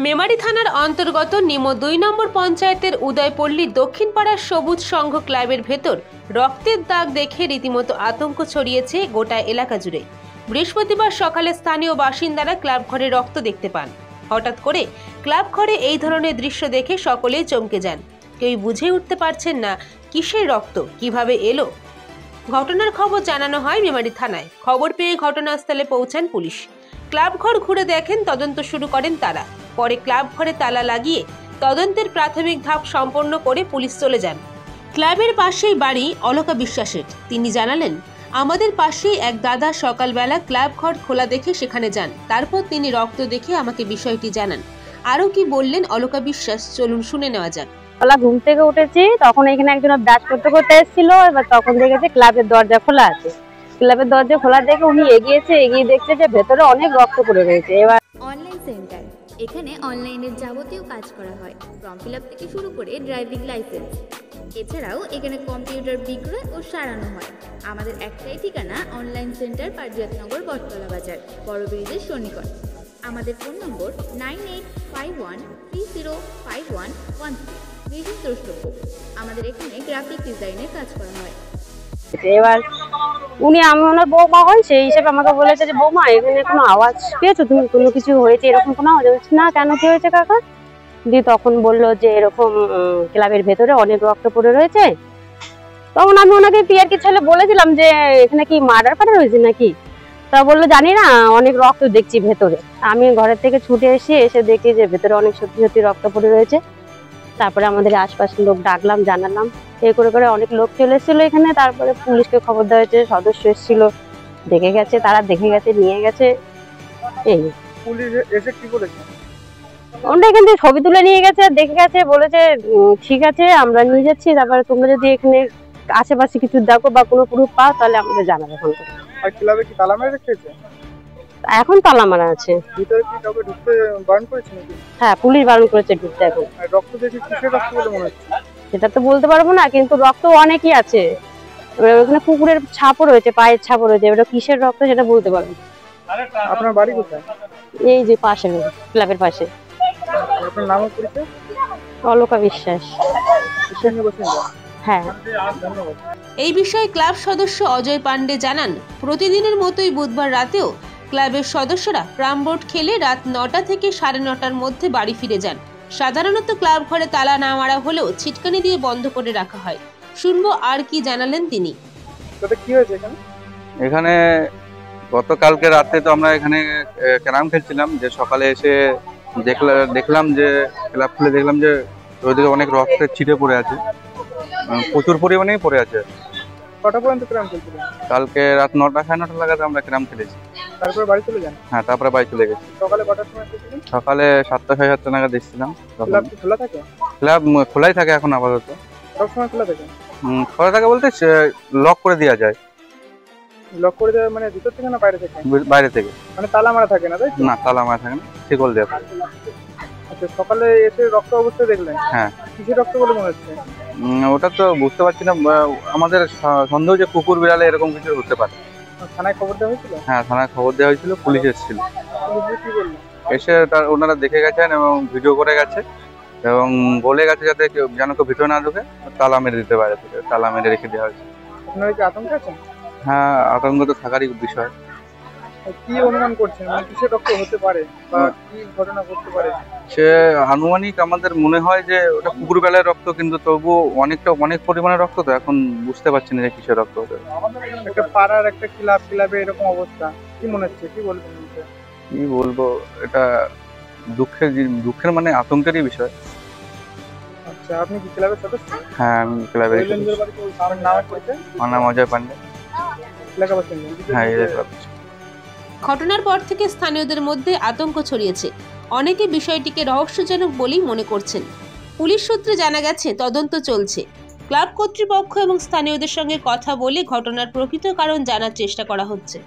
মেমারি থানার অন্তর্গত নিমো ২ নম্বর পঞ্চায়েতের উদয়পল্লী দক্ষিণ পাড়ার সবুজ সংঘ ক্লাবের ভেতর রক্তের দাগ দেখে রীতিমতো আতঙ্ক ছড়িয়েছে গোটা এলাকা জুড়ে। বৃহস্পতিবার সকালে স্থানীয় বাসিন্দারা ক্লাব ঘরে রক্ত দেখতে পান। হঠাৎ করে ক্লাব ঘরে এই ধরনের দৃশ্য দেখে সকলেই চমকে যান। কেউ বুঝে উঠতে পারছেন না কিসের রক্ত, কিভাবে এলো। ঘটনার খবর জানানো হয় মেমারি থানায়। খবর পেয়ে ঘটনাস্থলে পৌঁছান পুলিশ। ক্লাব ঘর ঘুরে দেখেন, তদন্ত শুরু করেন তারা। পরে ক্লাব ঘরে তালা লাগিয়ে তদন্তের প্রাথমিক ধাপ সম্পন্ন করে পুলিশ চলে যান। ক্লাবের পাশেই বাড়ি অলকা বিশ্বাসের। তিনি জানালেন, আমাদের পাশেই এক দাদা সকালবেলা ক্লাব ঘর খোলা দেখে সেখানে যান। তারপর তিনি রক্ত দেখে আমাকে বিষয়টি জানান। আরও কি বললেন অলকা বিশ্বাস, চলুন শুনে নেওয়া যাক। ঘুম থেকে উঠেছি, তখন এখানে একজন ব্রাশ করতে এসেছিল। এবার তখন দেখেছে ক্লাবের দরজা খোলা আছে। ক্লাবের দরজা খোলা দেখে উনি এগিয়ে দেখছে যে ভেতরে অনেক রক্ত পড়ে রয়েছে। এবার অনলাইন সেন্টার, এখানে অনলাইনের যাবতীয় কাজ করা হয়, ফর্ম ফিল আপ থেকে শুরু করে ড্রাইভিং লাইসেন্স। এছাড়াও এখানে কম্পিউটার বিক্রয় ও সারানো হয়। আমাদের একটাই ঠিকানা, অনলাইন সেন্টার, পারিজাতনগর, বটতলা বাজার, বড় ব্রিজের সন্নিকট। আমাদের ফোন নম্বর 9851305113। বিশেষ দ্রষ্টব্য, আমাদের এখানে গ্রাফিক ডিজাইনের কাজ করা হয়। এবার আমি ওনার বৌমা হয়, সেই হিসেবে আমাকে বলেছে যে বৌমা এখানে কোনো আওয়াজ পেয়েছো তুমি, কোনো কিছু হয়েছে এরকম কোনো আওয়াজ? না, কেন কি হয়েছে কাকা? দিয়ে তখন বললো যে এরকম ক্লাবের ভেতরে অনেক রক্ত পড়ে রয়েছে। তখন আমি ওনাকে পিয়ারকি ছেলে বলেছিলাম যে এখানে কি মার্ডার ফার্ডার হয়েছে নাকি? তা বললো জানি না, অনেক রক্ত দেখছি ভেতরে। আমি ঘরের থেকে ছুটে এসে দেখি যে ভেতরে অনেক সত্যি রক্ত পড়ে রয়েছে। তারপরে আমাদের আশপাশের লোক ডাকলাম, জানালাম, এই করে অনেক লোক চলে এসেছিল এখানে। তারপরে পুলিশকে খবর দেওয়া হয়েছে, সদস্য এসেছিল, দেখে গেছে, তারা দেখে গেছে, নিয়ে গেছে। এই পুলিশ এসে কি বলেছে? ওটা এখান থেকে ছবি তুলে নিয়ে গেছে, দেখে গেছে, বলেছে ঠিক আছে আমরা নিয়ে যাচ্ছি, তারপরে তোমরা যদি এখানে আশেপাশে কিছু দেখো বা কোনো প্রুফ পাও তাহলে আমাদের জানাবে ফোন করে। আর ক্লাবে কি তালা মেরে রেখেছে? এখন তালা মারা আছে। ভিতরে কি কাউকে ঢুকতে বারণ করেছে নাকি? হ্যাঁ, পুলিশ বারণ করেছে ঢুকতে। এখন রক্ত দেখে কিসের রক্ত বলে মনে হচ্ছে? সেটা তো বলতে পারবো না, কিন্তু রক্ত অনেকই আছে। ওখানে কুকুরের ছাপও রয়েছে, পায়ের ছাপও রয়েছে। এবার কিসের রক্ত সেটা বলতে পারবো। আপনার বাড়ি কোথায়? এই যে পাশে, ক্লাবের পাশে। আপনার নাম পরিচয়? অলকা বিশ্বাস। হ্যাঁ। এই বিষয়ে ক্লাব সদস্য অজয় পান্ডে জানান, প্রতিদিনের মতোই বুধবার রাতেও ক্লাবের সদস্যরা প্রামবোর্ড খেলে রাত ৯টা থেকে ৯:৩০টার মধ্যে বাড়ি ফিরে যান। সাধারণত ক্লাব ঘরে তালা না মারা হলেও ছিটকানি দিয়ে বন্ধ করে রাখা হয়। শুনবো আর কি জানালেন তিনি। কি হয়েছে এখানে? এখানে গতকালকে রাতে তো আমরা এখানে ক্যারাম খেলছিলাম, যে সকালে এসে দেখলাম যে ক্লাব খুলে দেখলাম যে ওইদিকে অনেক রক্তের ছিটে পড়ে আছে, প্রচুর পরিমাণেই পড়ে আছে। কটা পর্যন্ত ক্যারাম খেলছিলেন? কালকে রাত ৯টা, 9:30 নাগাদ আমরা ক্যারাম খেলেছি। তারপরে বাড়ি চলে যান? হ্যাঁ, তারপরে বাড়ি চলে গেছি। সকালে কটার সময় এসেছিলেন? সকালে 7টা, 7:30 নাগাদ এসেছিলাম। ক্লাব কি খোলা থাকে? ক্লাব খোলাই থাকে এখন আপাতত। সবসময় খোলা থাকে? খোলা থাকে বলতে লক করে দেওয়া যায়। লক করে দেওয়া মানে ভিতর থেকে না বাইরে থেকে? বাইরে থেকে। মানে তালা মারা থাকে না, তাই? না, তালা মারা থাকে না, শিকল দেওয়া। আচ্ছা, সকালে এসে রক্ত অবস্থা দেখলেন? হ্যাঁ। কিসের রক্ত বলে মনে হচ্ছে? ওটা তো বুঝতে পারছি না, আমাদের সন্দেহ যে কুকুর বিড়ালে এরকম কিছু হতে পারে। থানায় খবর দেওয়া হয়েছিল? হ্যাঁ, থানায় খবর দেওয়া হয়েছিল, পুলিশ এসেছিল। কি বললো? এসে ওনারা দেখে গেছেন এবং ভিডিও করে গেছে এবং বলে গেছে যাতে যেন কেউ ভিতরে না ঢুকে, তালা মেরে দিতে পারে, তালা মেরে রেখে দেওয়া হয়েছে। আপনারা কি আতঙ্কে আছেন? হ্যাঁ, আতঙ্ক তো থাকারই বিষয়। কি অনুমান করছেন, মানে কিসের রক্ত হতে পারে বা কি ঘটনা ঘটতে পারে? সে আনুমানিক আমাদের মনে হয় যে ওটা কুকুর বেলায় রক্ত, কিন্তু তবু অনেক পরিমাণে রক্ত, তো এখন বুঝতে পারছি না যে কিসের রক্ত হতে পারে। একটা পাড়ার একটা ক্লাবে এরকম অবস্থা, কি মনে হচ্ছে, কি বলবেন? কি বলবো, এটা দুঃখের মানে আতঙ্কেরই বিষয়। আচ্ছা, আপনি কি ক্লাবের সদস্য? হ্যাঁ, আমি ক্লাবের সদস্য। আমার নাম অজয় পান্ডে। হ্যাঁ। ঘটনার পর থেকে স্থানীয়দের মধ্যে আতঙ্ক ছড়িয়েছে। অনেকে বিষয়টিকে রহস্যজনক বলেই মনে করছেন। পুলিশ সূত্রে জানা গেছে তদন্ত চলছে। ক্লাব কর্তৃপক্ষ এবং স্থানীয়দের সঙ্গে কথা বলে ঘটনার প্রকৃত কারণ জানার চেষ্টা করা হচ্ছে।